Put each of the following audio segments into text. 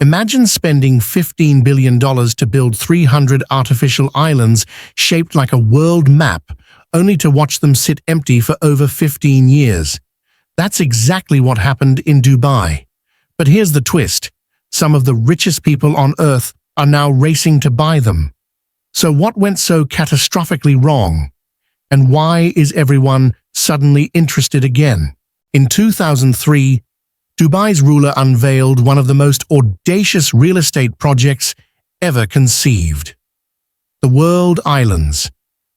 Imagine spending $15 billion to build 300 artificial islands shaped like a world map, only to watch them sit empty for over 15 years. That's exactly what happened in Dubai. But here's the twist. Some of the richest people on Earth are now racing to buy them. So what went so catastrophically wrong? And why is everyone suddenly interested again? In 2003, Dubai's ruler unveiled one of the most audacious real estate projects ever conceived. The World Islands.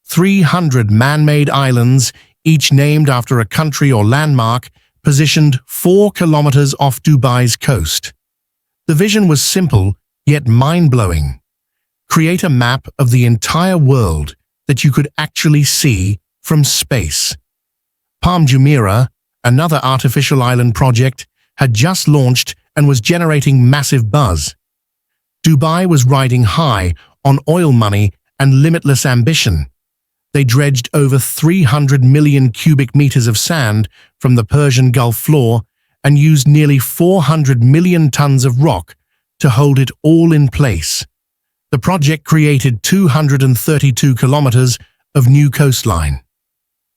300 man-made islands, each named after a country or landmark, positioned 4 kilometers off Dubai's coast. The vision was simple, yet mind-blowing. Create a map of the entire world that you could actually see from space. Palm Jumeirah, another artificial island project, had just launched and was generating massive buzz. Dubai was riding high on oil money and limitless ambition. They dredged over 300 million cubic meters of sand from the Persian Gulf floor and used nearly 400 million tons of rock to hold it all in place. The project created 232 kilometers of new coastline.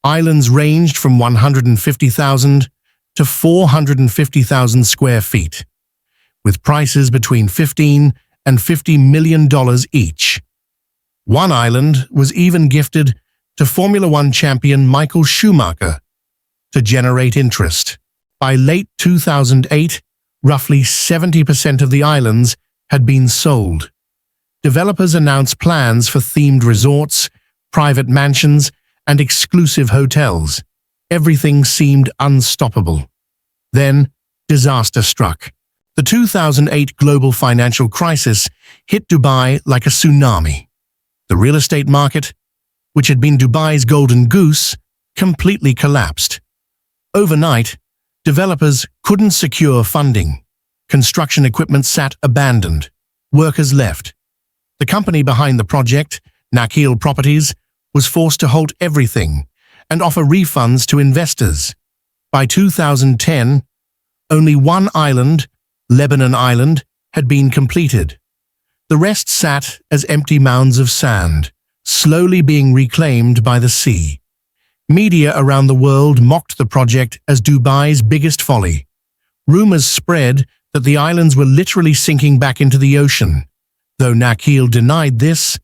Islands ranged from 150,000 to 450,000 square feet, with prices between $15 and $50 million each. One island was even gifted to Formula One champion Michael Schumacher to generate interest. By late 2008, roughly 70% of the islands had been sold. Developers announced plans for themed resorts, private mansions, and exclusive hotels. Everything seemed unstoppable. Then, disaster struck. The 2008 global financial crisis hit Dubai like a tsunami. The real estate market, which had been Dubai's golden goose, completely collapsed. Overnight, developers couldn't secure funding. Construction equipment sat abandoned. Workers left. The company behind the project, Nakheel Properties, was forced to halt everything and offer refunds to investors. By 2010, only one island, Lebanon Island, had been completed. The rest sat as empty mounds of sand, slowly being reclaimed by the sea. Media around the world mocked the project as Dubai's biggest folly. Rumors spread that the islands were literally sinking back into the ocean, though Nakheel denied this,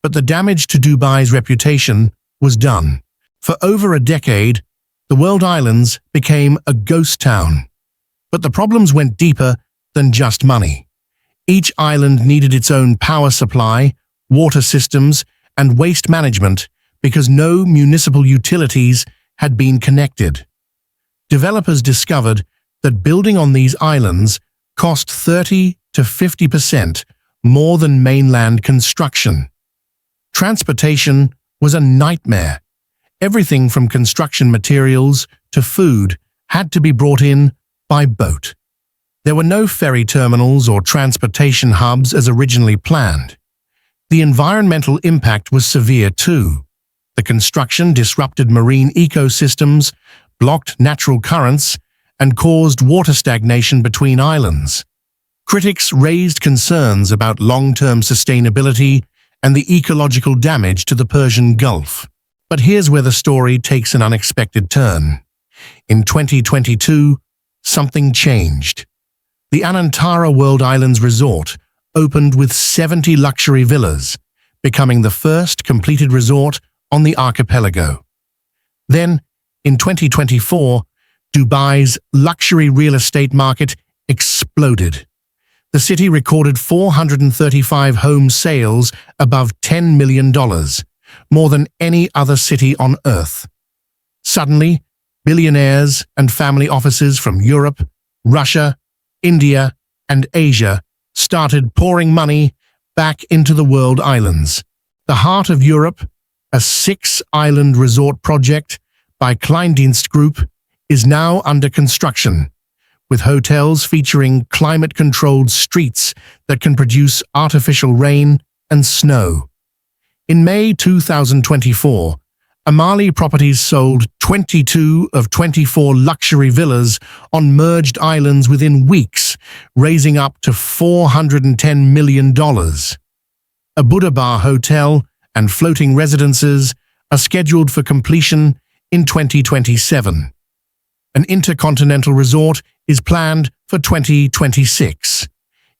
but the damage to Dubai's reputation was done. For over a decade, the World Islands became a ghost town. But the problems went deeper than just money. Each island needed its own power supply, water systems, and waste management because no municipal utilities had been connected. Developers discovered that building on these islands cost 30 to 50% more than mainland construction. Transportation was a nightmare. Everything from construction materials to food had to be brought in by boat. There were no ferry terminals or transportation hubs as originally planned. The environmental impact was severe too. The construction disrupted marine ecosystems, blocked natural currents, and caused water stagnation between islands. Critics raised concerns about long-term sustainability and the ecological damage to the Persian Gulf. But here's where the story takes an unexpected turn. In 2022, something changed. The Anantara World Islands Resort opened with 70 luxury villas, becoming the first completed resort on the archipelago. Then, in 2024, Dubai's luxury real estate market exploded. The city recorded 435 home sales above $10 million, more than any other city on Earth. Suddenly, billionaires and family offices from Europe, Russia, India, and Asia started pouring money back into the World Islands. The Heart of Europe, a 6-island resort project by Kleindienst Group, is now under construction, with hotels featuring climate-controlled streets that can produce artificial rain and snow. In May 2024, Amali Properties sold 22 of 24 luxury villas on merged islands within weeks, raising up to $410 million. A Buddha Bar hotel and floating residences are scheduled for completion in 2027. An intercontinental resort is planned for 2026.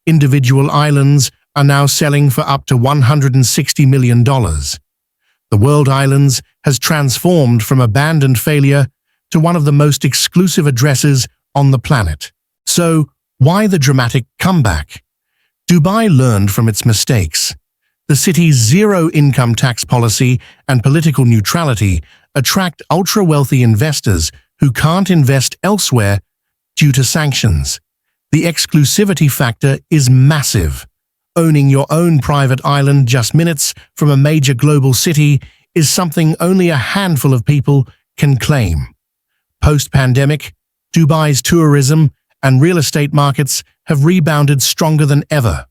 Individual islands are now selling for up to $160 million. The World Islands has transformed from abandoned failure to one of the most exclusive addresses on the planet. So, why the dramatic comeback? Dubai learned from its mistakes. The city's zero-income tax policy and political neutrality attract ultra-wealthy investors who can't invest elsewhere due to sanctions. The exclusivity factor is massive. Owning your own private island just minutes from a major global city is something only a handful of people can claim. Post-pandemic, Dubai's tourism and real estate markets have rebounded stronger than ever.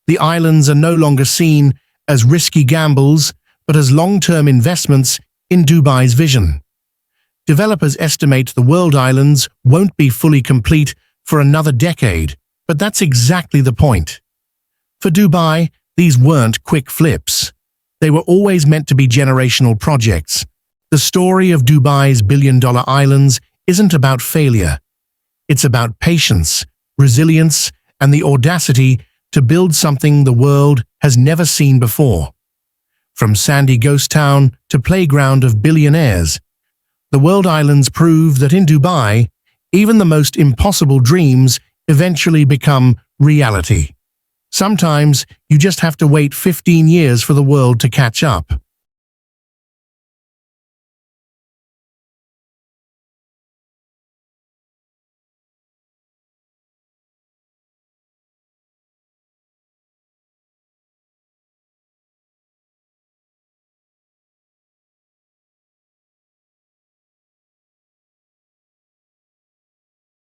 The islands are no longer seen as risky gambles, but as long-term investments in Dubai's vision. Developers estimate the World Islands won't be fully complete for another decade, but that's exactly the point. For Dubai, these weren't quick flips. They were always meant to be generational projects. The story of Dubai's billion-dollar islands isn't about failure. It's about patience, resilience, and the audacity to build something the world has never seen before. From sandy ghost town to playground of billionaires, the World Islands prove that in Dubai, even the most impossible dreams eventually become reality. Sometimes you just have to wait 15 years for the world to catch up.